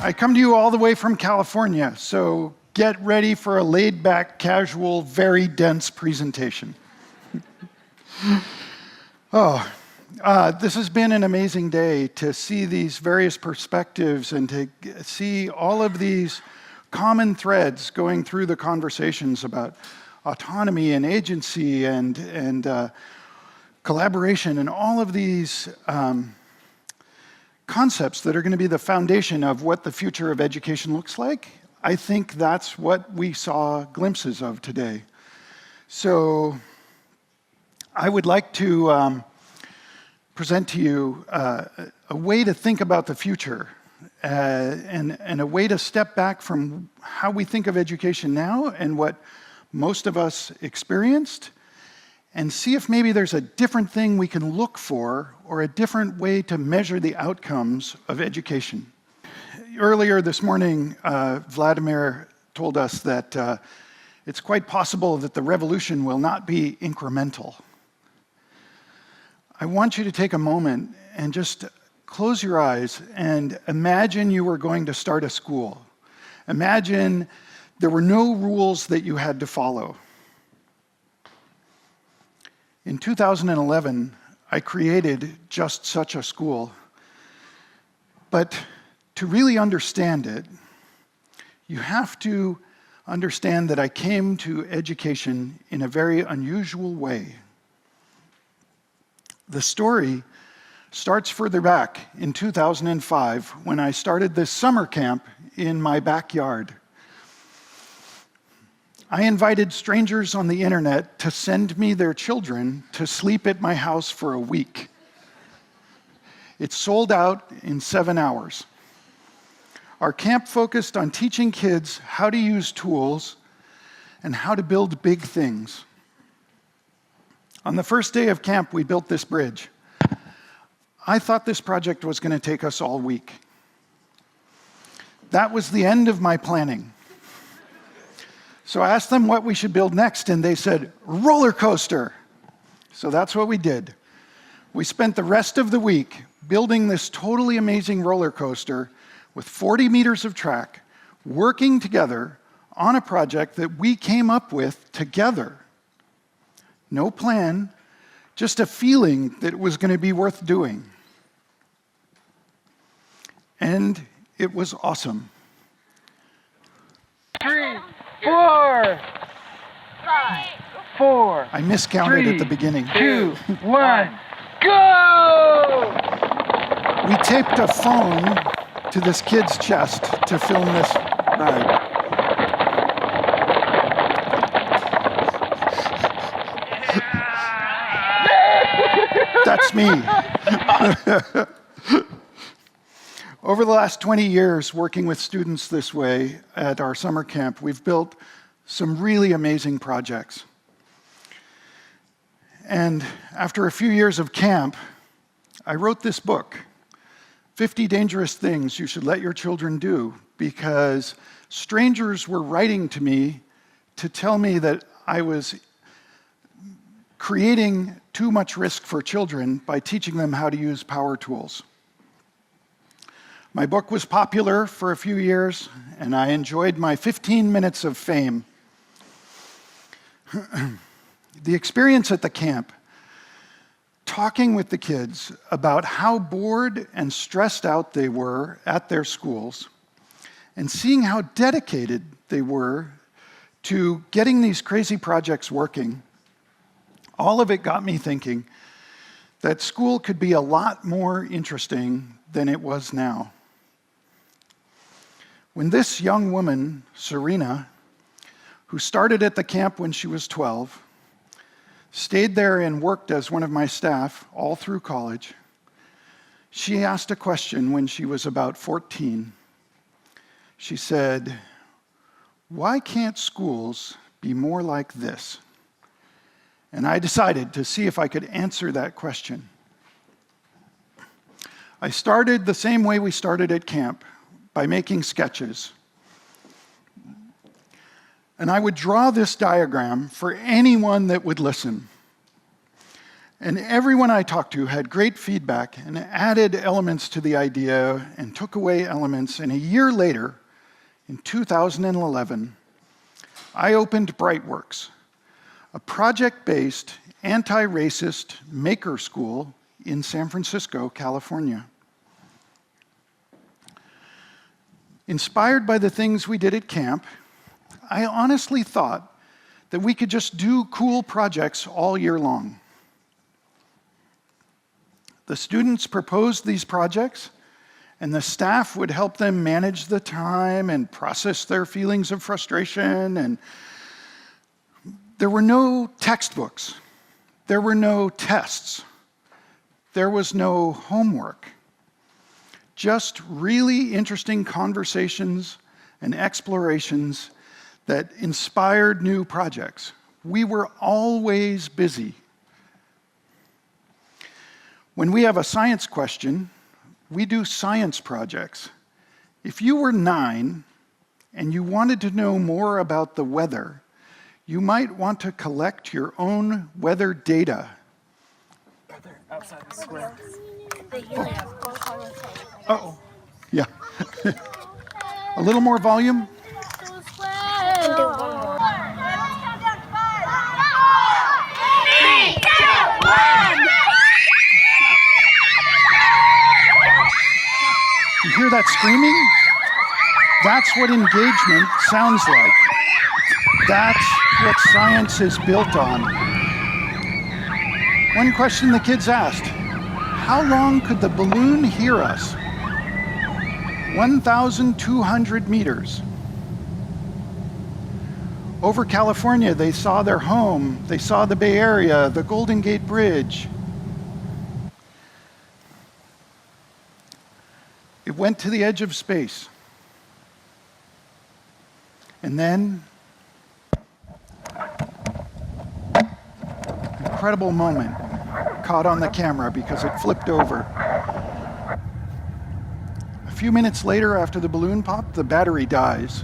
I come to you all the way from California, so get ready for a laid-back, casual, very dense presentation. This has been an amazing day to see these various perspectives and to see all of these common threads going through the conversations about autonomy and agency and collaboration and all of these concepts that are going to be the foundation of what the future of education looks like. I think that's what we saw glimpses of today. So I would like to present to you a way to think about the future and a way to step back from how we think of education now and what most of us experienced, and see if maybe there's a different thing we can look for or a different way to measure the outcomes of education. Earlier this morning, Vladimir told us that it's quite possible that the revolution will not be incremental. I want you to take a moment and just close your eyes and imagine you were going to start a school. Imagine there were no rules that you had to follow. In 2011, I created just such a school. But to really understand it, you have to understand that I came to education in a very unusual way. The story starts further back in 2005 when I started this summer camp in my backyard. I invited strangers on the internet to send me their children to sleep at my house for a week. It sold out in 7 hours. Our camp focused on teaching kids how to use tools and how to build big things. On the first day of camp, we built this bridge. I thought this project was going to take us all week. That was the end of my planning. So I asked them what we should build next, and they said, roller coaster. So that's what we did. We spent the rest of the week building this totally amazing roller coaster with 40 meters of track, working together on a project that we came up with together. No plan, just a feeling that it was going to be worth doing. And it was awesome. 3, 4, 5, 4. I miscounted at the beginning. 2, 1, go! We taped a phone to this kid's chest to film this ride. That's me. Over the last 20 years working with students this way at our summer camp, we've built some really amazing projects. And after a few years of camp, I wrote this book, 50 Dangerous Things You Should Let Your Children Do, because strangers were writing to me to tell me that I was creating too much risk for children by teaching them how to use power tools. My book was popular for a few years, and I enjoyed my 15 minutes of fame. The experience at the camp, talking with the kids about how bored and stressed out they were at their schools, and seeing how dedicated they were to getting these crazy projects working, all of it got me thinking that school could be a lot more interesting than it was now. When this young woman, Serena, who started at the camp when she was 12, stayed there and worked as one of my staff all through college, she asked a question when she was about 14. She said, "Why can't schools be more like this?" And I decided to see if I could answer that question. I started the same way we started at camp, by making sketches. And I would draw this diagram for anyone that would listen. And everyone I talked to had great feedback and added elements to the idea and took away elements. And a year later, in 2011, I opened Brightworks, a project-based, anti-racist maker school in San Francisco, California. Inspired by the things we did at camp, I honestly thought that we could just do cool projects all year long. The students proposed these projects, and the staff would help them manage the time and process their feelings of frustration. And there were no textbooks. There were no tests. There was no homework. Just really interesting conversations and explorations that inspired new projects. We were always busy. When we have a science question, we do science projects. If you were 9 and you wanted to know more about the weather, you might want to collect your own weather data. Outside the square. Uh-oh. Yeah. A little more volume. You hear that screaming? That's what engagement sounds like. That's what science is built on. One question the kids asked: how long could the balloon hear us? 1,200 meters. Over California, they saw their home, they saw the Bay Area, the Golden Gate Bridge. It went to the edge of space. And then, incredible moment caught on the camera because it flipped over. A few minutes later, after the balloon popped, the battery dies.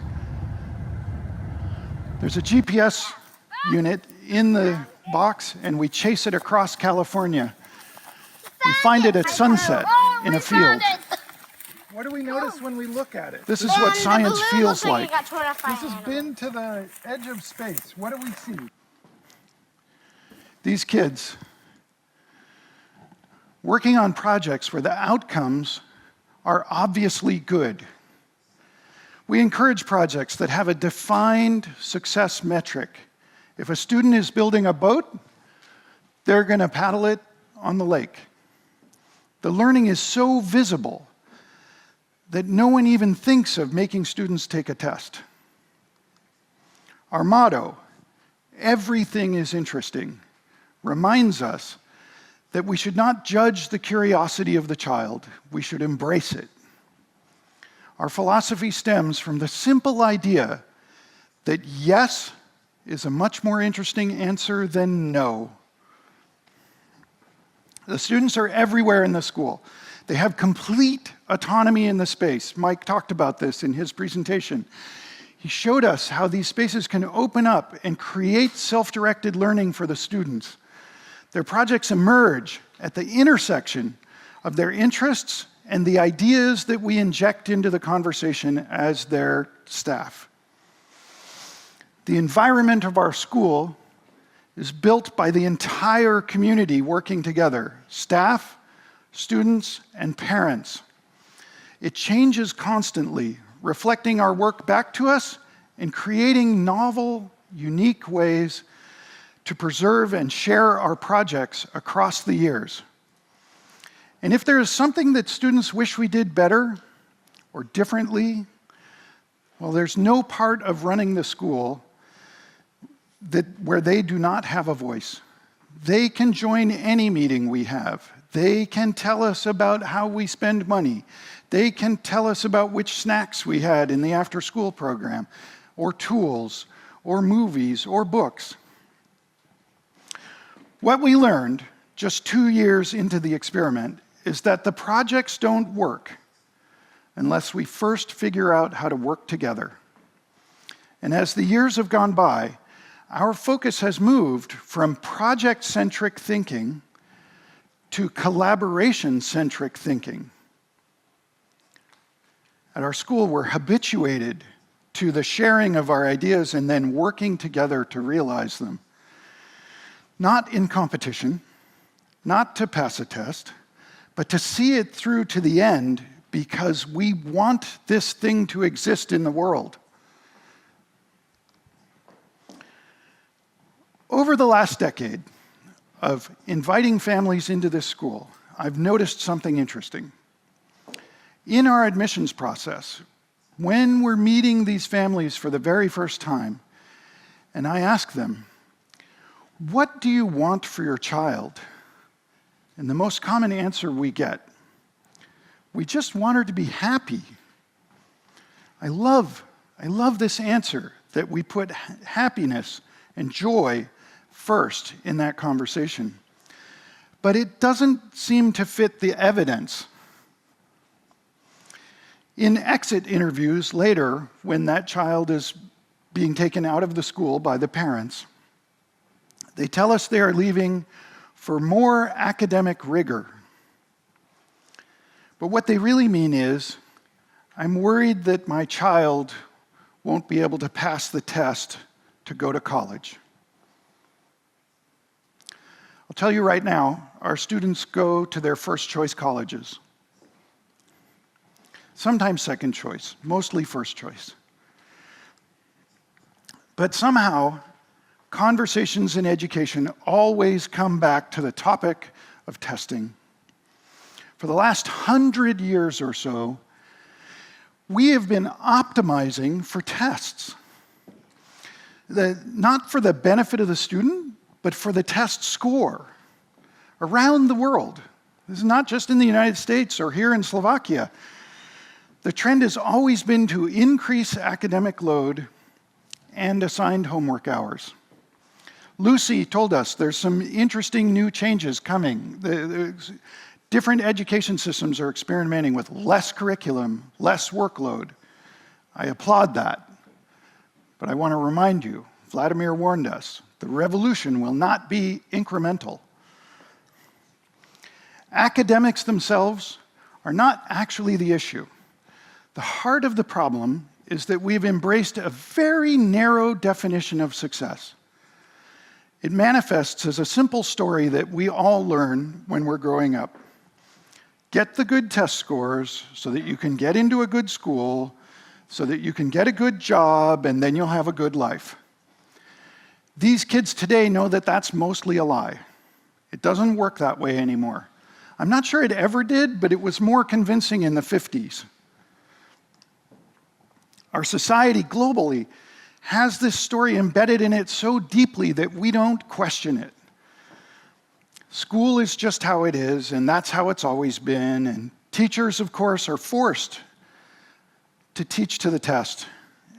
There's a GPS unit in the box, and we chase it across California. We find it at sunset in a field. What do we notice when we look at it? This is what science feels like. This has been to the edge of space. What do we see? These kids working on projects where the outcomes are obviously good. We encourage projects that have a defined success metric. If a student is building a boat, they're going to paddle it on the lake. The learning is so visible that no one even thinks of making students take a test. Our motto, "Everything is interesting," reminds us that we should not judge the curiosity of the child, we should embrace it. Our philosophy stems from the simple idea that yes is a much more interesting answer than no. The students are everywhere in the school. They have complete autonomy in the space. Mike talked about this in his presentation. He showed us how these spaces can open up and create self-directed learning for the students. Their projects emerge at the intersection of their interests and the ideas that we inject into the conversation as their staff. The environment of our school is built by the entire community working together: staff, students, and parents. It changes constantly, reflecting our work back to us and creating novel, unique ways to preserve and share our projects across the years. And if there is something that students wish we did better or differently, well, there's no part of running the school where they do not have a voice. They can join any meeting we have. They can tell us about how we spend money. They can tell us about which snacks we had in the after-school program, or tools, or movies, or books. What we learned just 2 years into the experiment is that the projects don't work unless we first figure out how to work together. And as the years have gone by, our focus has moved from project-centric thinking to collaboration-centric thinking. At our school, we're habituated to the sharing of our ideas and then working together to realize them. Not in competition, not to pass a test, but to see it through to the end because we want this thing to exist in the world. Over the last decade of inviting families into this school, I've noticed something interesting. In our admissions process, when we're meeting these families for the very first time, and I ask them, "What do you want for your child?" And the most common answer we get, "We just want her to be happy." I love this answer that we put happiness and joy first in that conversation. But it doesn't seem to fit the evidence. In exit interviews later, when that child is being taken out of the school by the parents, they tell us they are leaving for more academic rigor. But what they really mean is, "I'm worried that my child won't be able to pass the test to go to college." I'll tell you right now, our students go to their first choice colleges. Sometimes second choice, mostly first choice. But somehow, conversations in education always come back to the topic of testing. For the last 100 years or so, we have been optimizing for tests. Not for the benefit of the student, but for the test score around the world. This is not just in the United States or here in Slovakia. The trend has always been to increase academic load and assigned homework hours. Lucy told us there's some interesting new changes coming. Different education systems are experimenting with less curriculum, less workload. I applaud that. But I want to remind you, Vladimir warned us, the revolution will not be incremental. Academics themselves are not actually the issue. The heart of the problem is that we've embraced a very narrow definition of success. It manifests as a simple story that we all learn when we're growing up. Get the good test scores so that you can get into a good school, so that you can get a good job, and then you'll have a good life. These kids today know that that's mostly a lie. It doesn't work that way anymore. I'm not sure it ever did, but it was more convincing in the 50s. Our society globally has this story embedded in it so deeply that we don't question it. School is just how it is, and that's how it's always been, and teachers, of course, are forced to teach to the test,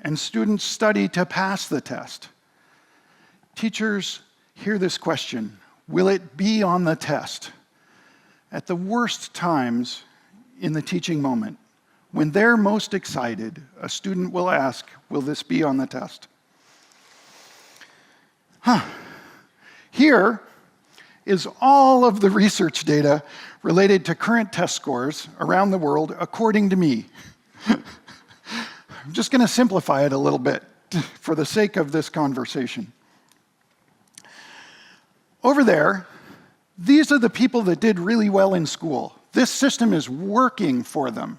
and students study to pass the test. Teachers hear this question, will it be on the test? At the worst times in the teaching moment, when they're most excited, a student will ask, will this be on the test? Here is all of the research data related to current test scores around the world, according to me. I'm just going to simplify it a little bit for the sake of this conversation. Over there, these are the people that did really well in school. This system is working for them.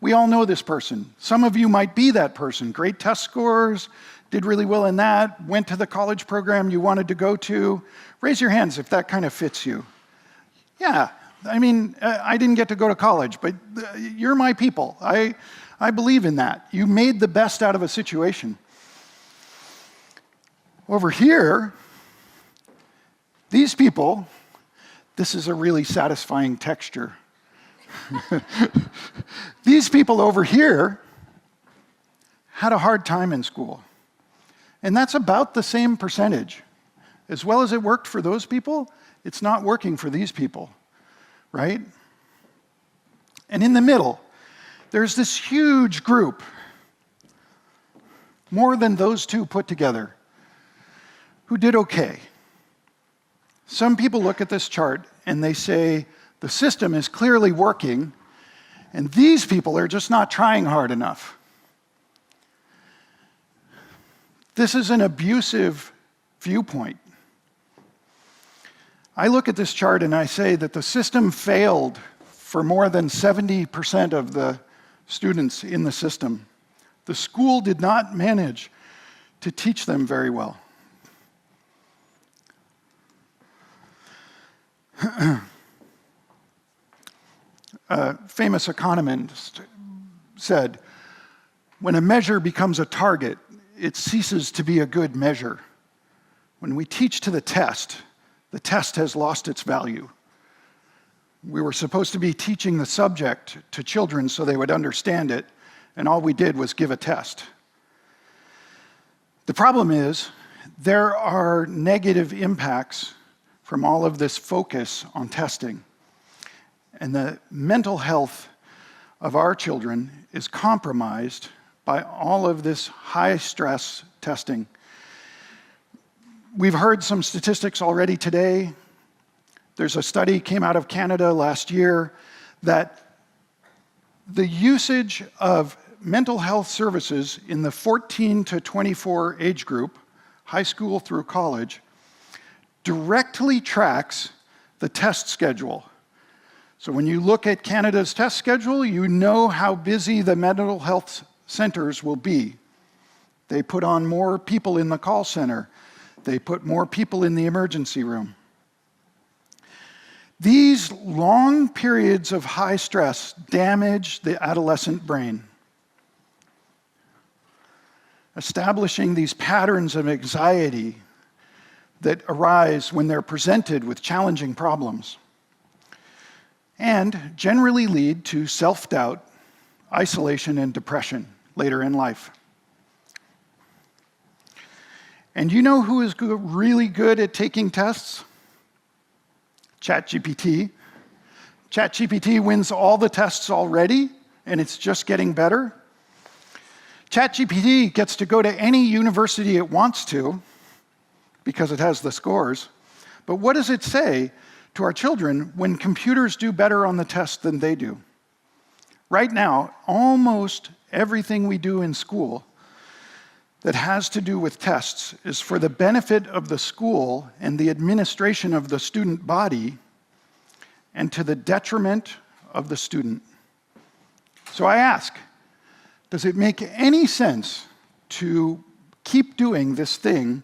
We all know this person. Some of you might be that person. Great test scores, did really well in that, went to the college program you wanted to go to. Raise your hands if that kind of fits you. Yeah, I mean, I didn't get to go to college, but you're my people. I believe in that. You made the best out of a situation. Over here, these people, this is a really satisfying texture. These people over here had a hard time in school. And that's about the same percentage. As well as it worked for those people, it's not working for these people, right? And in the middle, there's this huge group, more than those two put together, who did okay. Some people look at this chart and they say the system is clearly working, and these people are just not trying hard enough. This is an abusive viewpoint. I look at this chart and I say that the system failed for more than 70% of the students in the system. The school did not manage to teach them very well. A famous economist said, when a measure becomes a target, it ceases to be a good measure. When we teach to the test has lost its value. We were supposed to be teaching the subject to children so they would understand it, and all we did was give a test. The problem is, there are negative impacts from all of this focus on testing. And the mental health of our children is compromised by all of this high-stress testing. We've heard some statistics already today. There's a study came out of Canada last year that the usage of mental health services in the 14 to 24 age group, high school through college, directly tracks the test schedule. So when you look at Canada's test schedule, you know how busy the mental health centers will be. They put on more people in the call center. They put more people in the emergency room. These long periods of high stress damage the adolescent brain, establishing these patterns of anxiety that arise when they're presented with challenging problems, and generally lead to self-doubt, isolation, and depression later in life. And you know who is really good at taking tests? ChatGPT. ChatGPT wins all the tests already, and it's just getting better. ChatGPT gets to go to any university it wants to, because it has the scores. But what does it say to our children when computers do better on the test than they do? Right now, almost everything we do in school that has to do with tests is for the benefit of the school and the administration of the student body, and to the detriment of the student. So I ask, does it make any sense to keep doing this thing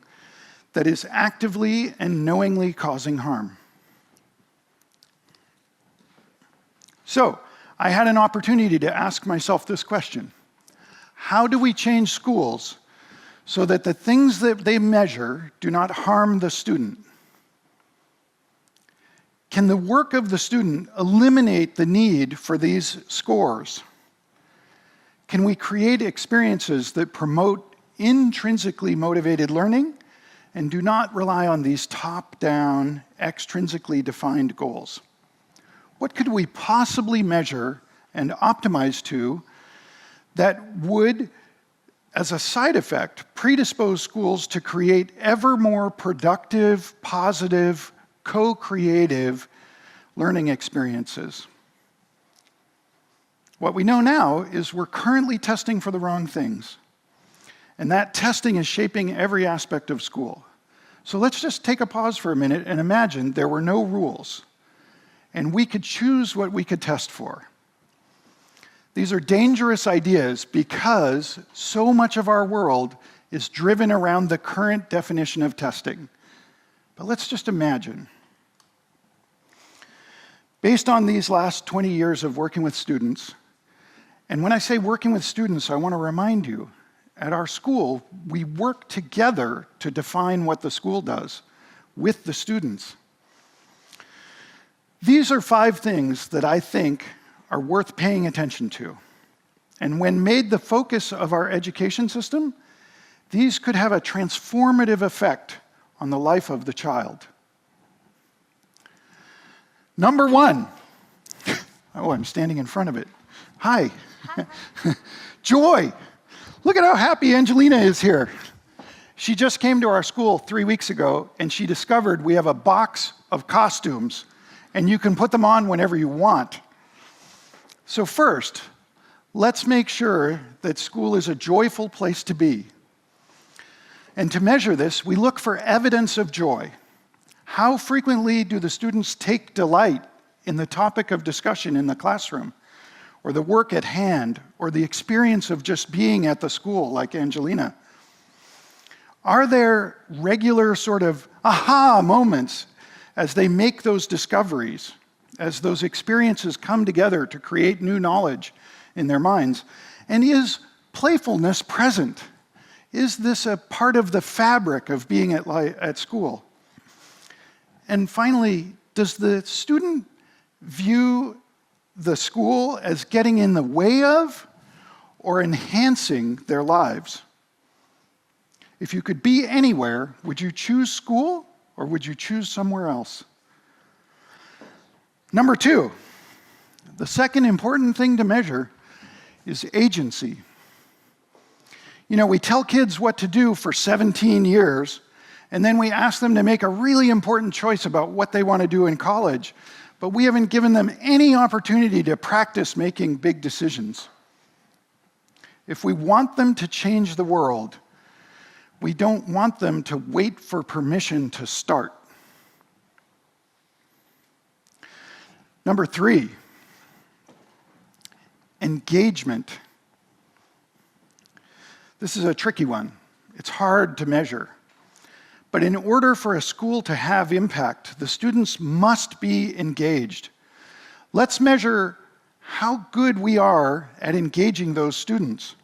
that is actively and knowingly causing harm? So I had an opportunity to ask myself this question: how do we change schools so that the things that they measure do not harm the student? Can the work of the student eliminate the need for these scores? Can we create experiences that promote intrinsically motivated learning and do not rely on these top-down, extrinsically defined goals? What could we possibly measure and optimize to that would, as a side effect, predispose schools to create ever more productive, positive, co-creative learning experiences? What we know now is we're currently testing for the wrong things. And that testing is shaping every aspect of school. So let's just take a pause for a minute and imagine there were no rules, and we could choose what we could test for. These are dangerous ideas because so much of our world is driven around the current definition of testing. But let's just imagine. Based on these last 20 years of working with students, and when I say working with students, I want to remind you, at our school, we work together to define what the school does with the students. These are 5 things that I think are worth paying attention to. And when made the focus of our education system, these could have a transformative effect on the life of the child. Number 1. Oh, I'm standing in front of it. Hi. Joy. Look at how happy Angelina is here. She just came to our school 3 weeks ago, and she discovered we have a box of costumes, and you can put them on whenever you want. So first, let's make sure that school is a joyful place to be. And to measure this, we look for evidence of joy. How frequently do the students take delight in the topic of discussion in the classroom, or the work at hand, or the experience of just being at the school, like Angelina? Are there regular sort of aha moments as they make those discoveries, as those experiences come together to create new knowledge in their minds? And is playfulness present? Is this a part of the fabric of being at school? And finally, does the student view the school as getting in the way of or enhancing their lives? If you could be anywhere, would you choose school or would you choose somewhere else? Number 2, the second important thing to measure is agency. You know, we tell kids what to do for 17 years, and then we ask them to make a really important choice about what they want to do in college, but we haven't given them any opportunity to practice making big decisions. If we want them to change the world, we don't want them to wait for permission to start. Number 3, engagement. This is a tricky one. It's hard to measure. But in order for a school to have impact, the students must be engaged. Let's measure how good we are at engaging those students.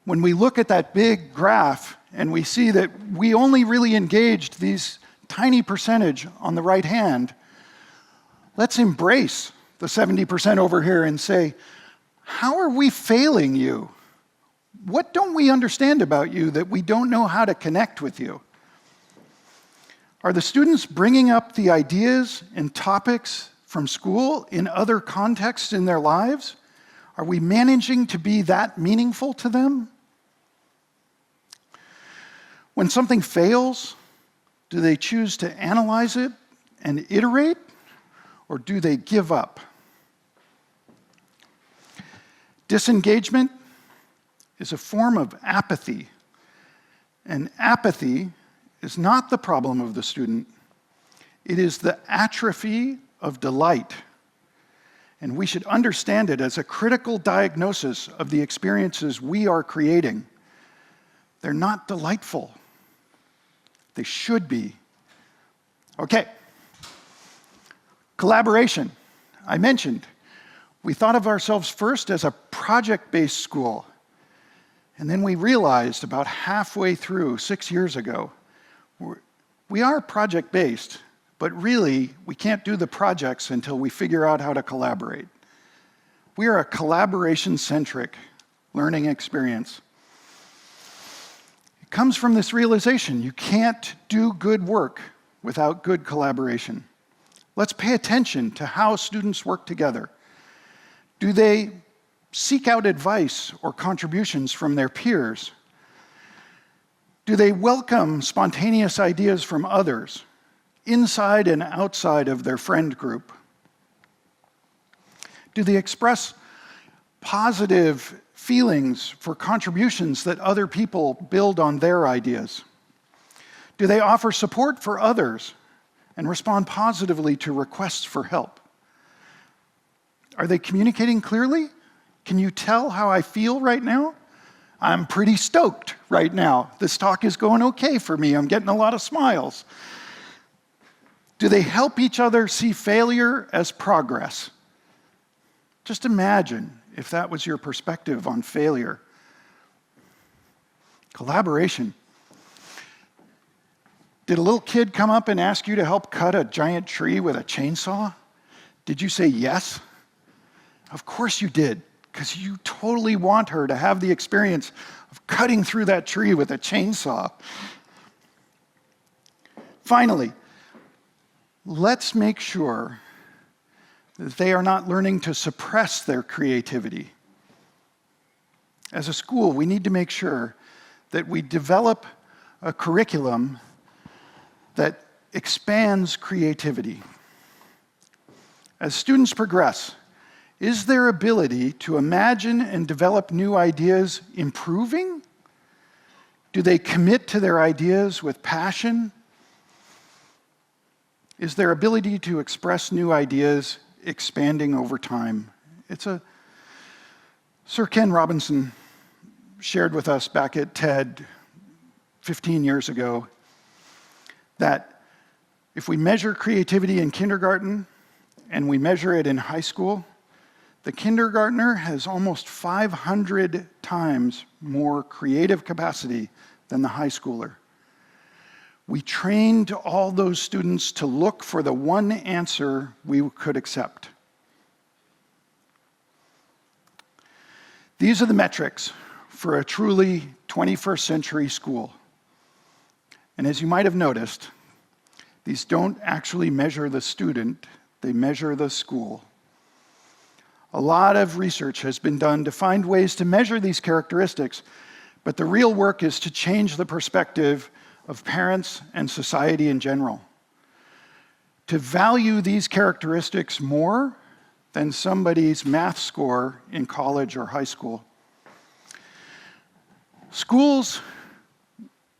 When we look at that big graph and we see that we only really engaged these tiny percentage on the right hand, let's embrace the 70% over here and say, how are we failing you? What don't we understand about you that we don't know how to connect with you? Are the students bringing up the ideas and topics from school in other contexts in their lives? Are we managing to be that meaningful to them? When something fails, do they choose to analyze it and iterate, or do they give up? Disengagement is a form of apathy, and apathy is not the problem of the student. It is the atrophy of delight, and we should understand it as a critical diagnosis of the experiences we are creating. They're not delightful. They should be. Okay. Collaboration. I mentioned, we thought of ourselves first as a project-based school. And then we realized about halfway through, 6 years ago, we are project-based, but really, we can't do the projects until we figure out how to collaborate. We are a collaboration-centric learning experience. It comes from this realization, you can't do good work without good collaboration. Let's pay attention to how students work together. Do they seek out advice or contributions from their peers? Do they welcome spontaneous ideas from others, inside and outside of their friend group? Do they express positive feelings for contributions that other people build on their ideas? Do they offer support for others and respond positively to requests for help? Are they communicating clearly? Can you tell how I feel right now? I'm pretty stoked right now. This talk is going okay for me. I'm getting a lot of smiles. Do they help each other see failure as progress? Just imagine if that was your perspective on failure. Collaboration. Did a little kid come up and ask you to help cut a giant tree with a chainsaw? Did you say yes? Of course you did, because you totally want her to have the experience of cutting through that tree with a chainsaw. Finally, let's make sure that they are not learning to suppress their creativity. As a school, we need to make sure that we develop a curriculum that expands creativity. as students progress, is their ability to imagine and develop new ideas improving? Do they commit to their ideas with passion? Is their ability to express new ideas expanding over time? Sir Ken Robinson shared with us back at TED 15 years ago that if we measure creativity in kindergarten and we measure it in high school, the kindergartner has almost 500 times more creative capacity than the high schooler. We trained all those students to look for the one answer we could accept. These are the metrics for a truly 21st century school. And as you might have noticed, these don't actually measure the student, they measure the school. A lot of research has been done to find ways to measure these characteristics, but the real work is to change the perspective of parents and society in general, to value these characteristics more than somebody's math score in college or high school. Schools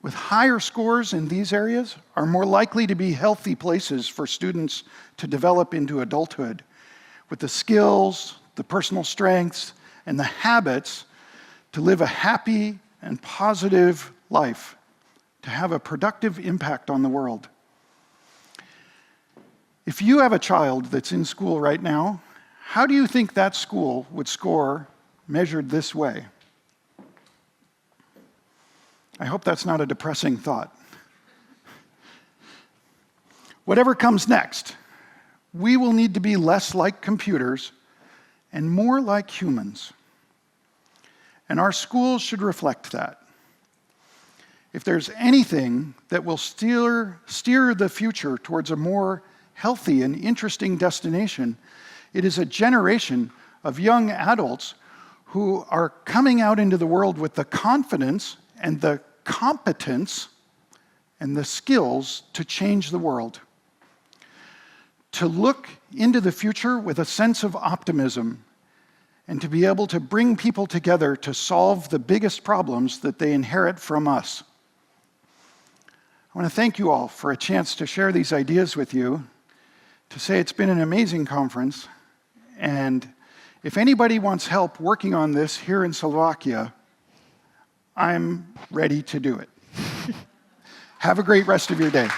with higher scores in these areas are more likely to be healthy places for students to develop into adulthood with the skills, the personal strengths, and the habits to live a happy and positive life, to have a productive impact on the world. If you have a child that's in school right now, how do you think that school would score measured this way? I hope that's not a depressing thought. Whatever comes next, we will need to be less like computers and more like humans. And our schools should reflect that. If there's anything that will steer the future towards a more healthy and interesting destination, it is a generation of young adults who are coming out into the world with the confidence and the competence and the skills to change the world. To look into the future with a sense of optimism and to be able to bring people together to solve the biggest problems that they inherit from us. I want to thank you all for a chance to share these ideas with you, to say it's been an amazing conference, and if anybody wants help working on this here in Slovakia, I'm ready to do it. Have a great rest of your day.